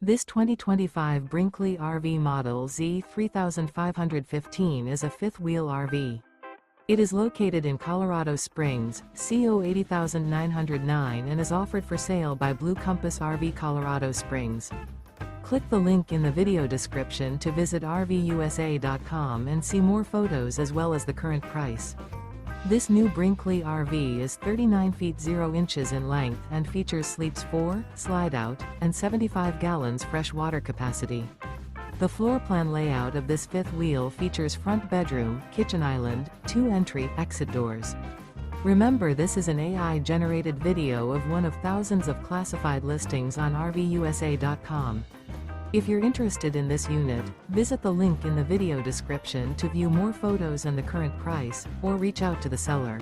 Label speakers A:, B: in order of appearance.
A: This 2025 Brinkley RV Model Z 3515 is a fifth-wheel RV. It is located in Colorado Springs, CO 80909 and is offered for sale by Blue Compass RV Colorado Springs. Click the link in the video description to visit RVUSA.com and see more photos as well as the current price. This new Brinkley RV is 39 feet 0 inches in length and features sleeps 4, slide-out, and 75 gallons fresh water capacity. The floor plan layout of this fifth wheel features front bedroom, kitchen island, 2 entry/exit doors. Remember, this is an AI-generated video of one of thousands of classified listings on RVUSA.com. If you're interested in this unit, visit the link in the video description to view more photos and the current price, or reach out to the seller.